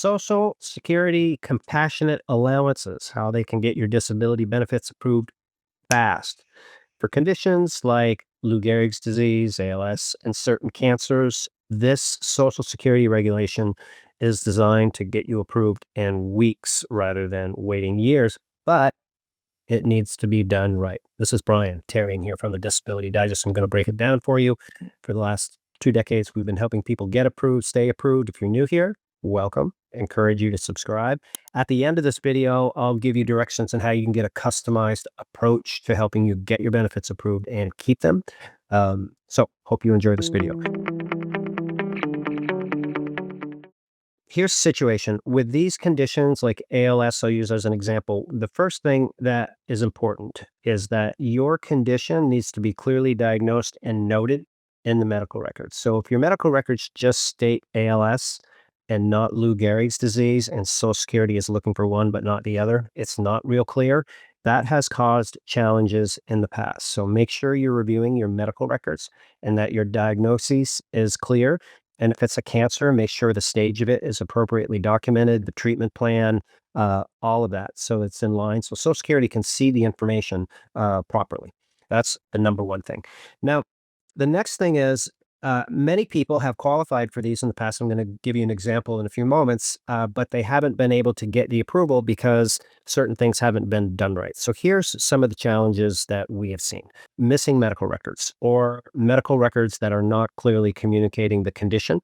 Social Security compassionate allowances, how they can get your disability benefits approved fast. For conditions like Lou Gehrig's disease, ALS, and certain cancers, this Social Security regulation is designed to get you approved in weeks rather than waiting years, but it needs to be done right. This is Brian Terrying here from the Disability Digest. I'm going to break it down for you. For the last 2 decades, we've been helping people get approved, stay approved. If you're new here, welcome. Encourage you to subscribe. At the end of this video, I'll give you directions on how you can get a customized approach to helping you get your benefits approved and keep them. So hope you enjoy this video. Here's the situation with these conditions like ALS. I'll use as an example. The first thing that is important is that your condition needs to be clearly diagnosed and noted in the medical records. So if your medical records just state ALS and not Lou Gehrig's disease, and Social Security is looking for one but not the other, it's not real clear. That has caused challenges in the past. So make sure you're reviewing your medical records and that your diagnosis is clear. And if it's a cancer, make sure the stage of it is appropriately documented, the treatment plan, all of that. So it's in line. So Social Security can see the information properly. That's the number one thing. Now, the next thing is many people have qualified for these in the past. I'm going to give you an example in a few moments, but they haven't been able to get the approval because certain things haven't been done right. So here's some of the challenges that we have seen. Missing medical records or medical records that are not clearly communicating the condition,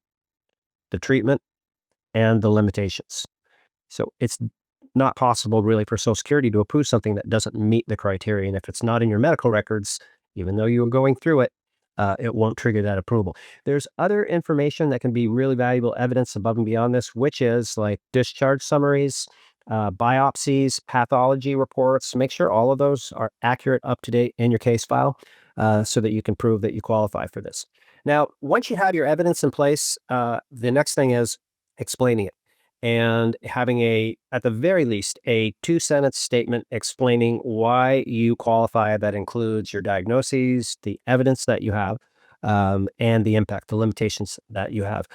the treatment, and the limitations. So it's not possible really for Social Security to approve something that doesn't meet the criteria. And if it's not in your medical records, even though you were going through it, it won't trigger that approval. There's other information that can be really valuable evidence above and beyond this, which is like discharge summaries, biopsies, pathology reports. Make sure all of those are accurate, up to date in your case file so that you can prove that you qualify for this. Now, once you have your evidence in place, the next thing is explaining it and having at the very least, a 2-sentence statement explaining why you qualify. That includes your diagnoses, the evidence that you have, and the impact, the limitations that you have.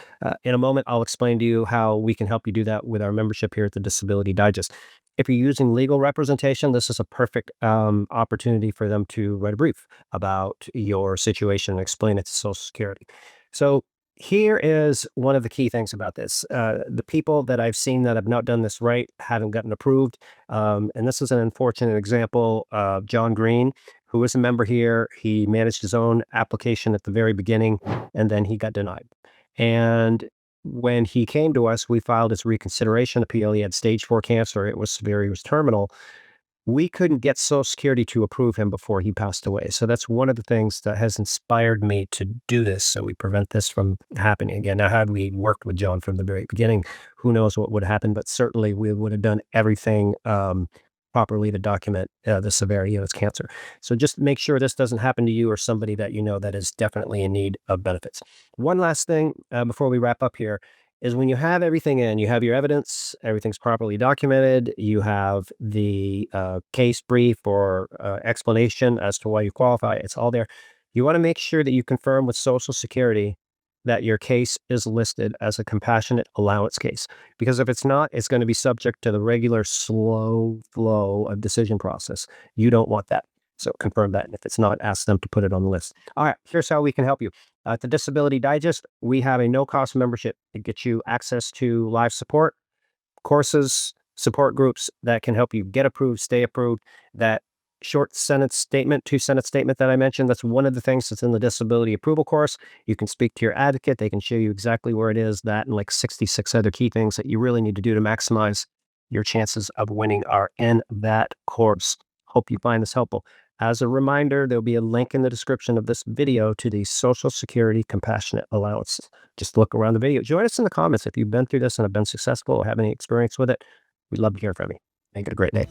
In a moment, I'll explain to you how we can help you do that with our membership here at the Disability Digest. If you're using legal representation, this is a perfect opportunity for them to write a brief about your situation and explain it to Social Security. So here is one of the key things about this. The people that I've seen that have not done this right haven't gotten approved. And this is an unfortunate example of John Green, who was a member here. He managed his own application at the very beginning, and then he got denied. And when he came to us, we filed his reconsideration appeal. He had stage 4 cancer. It was severe. He was terminal. We couldn't get Social Security to approve him before he passed away. So that's one of the things that has inspired me to do this, so we prevent this from happening again. Now, had we worked with John from the very beginning, who knows what would happen, but certainly we would have done everything properly to document the severity of his cancer. So just make sure this doesn't happen to you or somebody that you know that is definitely in need of benefits. One last thing before we wrap up here is when you have everything in, you have your evidence, everything's properly documented, you have the case brief or explanation as to why you qualify, it's all there. You want to make sure that you confirm with Social Security that your case is listed as a compassionate allowance case. Because if it's not, it's going to be subject to the regular slow flow of decision process. You don't want that. So confirm that. And if it's not, ask them to put it on the list. All right, here's how we can help you. At the Disability Digest, we have a no-cost membership. It gets you access to live support, courses, support groups that can help you get approved, stay approved. That short sentence statement, 2-sentence statement that I mentioned, that's one of the things that's in the disability approval course. You can speak to your advocate. They can show you exactly where it is, that and like 66 other key things that you really need to do to maximize your chances of winning are in that course. Hope you find this helpful. As a reminder, there'll be a link in the description of this video to the Social Security Compassionate Allowance. Just look around the video. Join us in the comments if you've been through this and have been successful or have any experience with it. We'd love to hear from you. Make it a great day.